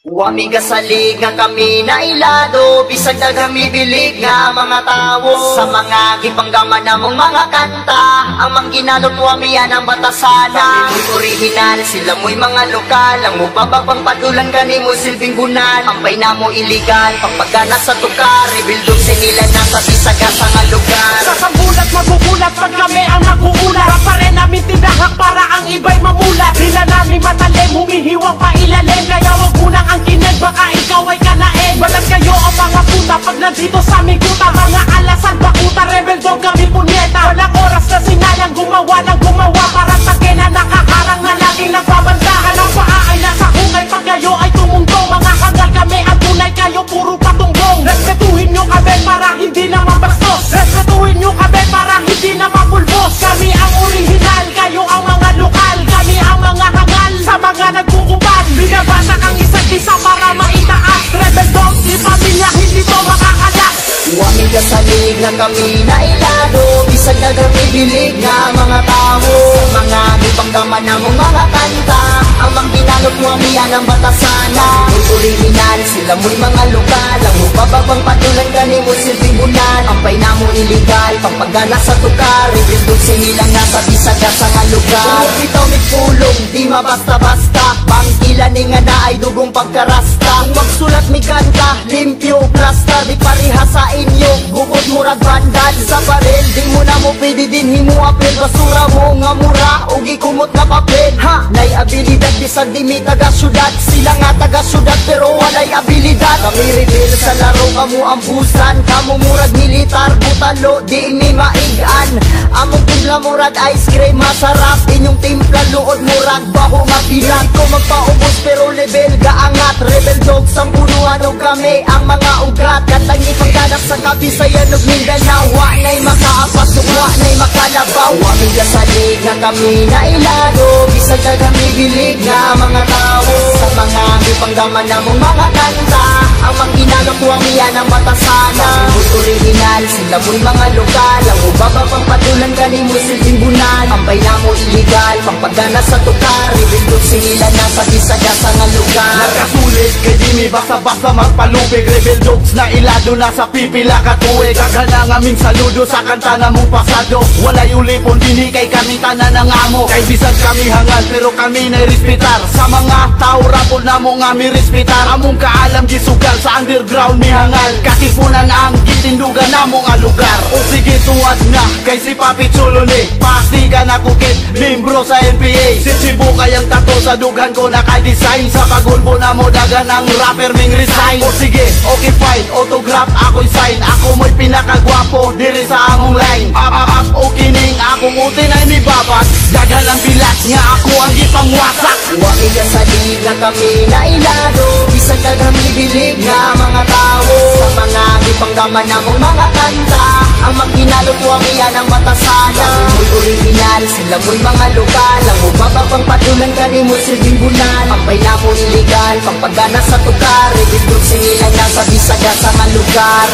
Wamiga salig nga kami na ilado, bisag na kami bilig nga mga tao. Sa mga gipanggaman namong mga kanta, ang mangginalot wamiyan ang batasana. Mo'y original, sila mo'y mga lokal, ang mubabang padulan gani mo silbing bunan. Ampay na mo iligal, pagpagana sa tukar, rebuildog sinila na sa bisaga sa nga lugar. Sa sambulat magugulat pag kami ang naguulat, pa rin namin tinahak para ang iba'y mamulat. Dila namin matalim, humihiwang pa ilalim, kaya wag munang ang kinig, baka ikaw ay kanain. Walang kayo ang mga puta pag nandito sa aming kuta. Mga alasan bakuta, rebel dog kami punyeta. Walang oras na sinayang gumawa ng gumawa, parang take na nakaharang na laging nagbabandahan. Ang paa ay nasa hungay pag kayo ay tumungtong. Mga hangal kami ang tunay, kayo puro patunggong. Respetuhin nyo kami para hindi na mabastos, respetuhin nyo kami para hindi na mapulbos. Kami ang original, kayo ang mga lokal, kami ang mga hangal sa mga nagkukupan. Binabasa ang isa't isa para maitaas, rebel dog, di pamilya, hindi to makakalas. Wamiga salig nga kami na ilado, bisag na kami bilig nga mga tao. Sa mga gipanggaman namong mga kanta, ang mangginalot wamiyan ang batasana. Mo'y original, sila mo'y mga lokal, ang mubabang padulan gani mo silbing bunan. Ampay na mo iligal, pagpagana sa tukar, rebuildog sinilang nasa bisaga sa nga lugar. Bitaw may pulong, di mabasta-basta, pangkila ni nga na ay dugong pagkarasta. Magsulat mi kanta, limpyo, plasta, di pariha sa inyo, bukod murag bandad sa baril. Di mo na mo pwede din himo apel, basura mo nga mura, ugi kumot na papel. Ha, nay abilidad, bisag di mi taga-syudad, sila nga taga-syudad pero walay abilidad. Kami rebel sa laro, kamu ang busan, kamu murag militar, butalo, di mi maigan. Among timpla murag ice cream, masarap, inyong timpla luod murag baho nga pilat. Ko magpaubos pero level gaangat, rebel dog sa punuan o kami ang mga ugat. Katangi pagkanak sa Kabisayan ug Mindanao, wa na'y makaapas ug wa na'y makalabaw. Wamiga salig nga kami na ilado, bisag na kami bilig nga mga tao. Sa mga gipanggaman namong mga kanta, ang mangginalot wamiyan ang batasana. Mo'y original, sila mo'y mga lokal, ang ubabang padulan gani mo silbing bunan. Ampay na mo iligal, pagpagana sa tukar, rebuildog sinila na sa bisaga sa nga lugar. Nakasulit kay di mi basta-basta magpalupig, rebel dogs na ilado na sa pipila katuig. Kagana nga aming saludo sa kanta na mong pasado, walay ulipon dini kay kami tanan ng amo. Kay bisag kami hangal pero kami na respetar, sa mga tao rapol na mo nga mi respetar. Among kaalam gisugal sa underground mi hangal, katipunan ang gitindugan na mo nga lugar. O sige tuwad na kay si Papi Chulo ni pasti ka na kukit, membro sa NPA. Si Chibu kayang tato sa dughan ko naka-design, sa pagulbo na mo dagan ang rapper ming resign. O sige, okay fine, autograph ako'y sign, ako mo'y pinakagwapo diri sa among line. Up o kining akong utin ay nibabat, dagan ang bilat nga ako ang gipangwasak. Wamiga salig nga kami na ilado, bisag na kami bilig nga mga tao. Sa mga gipanggaman namong mga kanta, ang mangginalot wamiyan ang batasana. Mo'y original, sila mo'y mga lokal, ang ubabang padulan gani mo silbing bunan. Ampay na mo iligal, pagpagana sa tukar, rebuildog sinilang nasa bisaga sa nga lugar.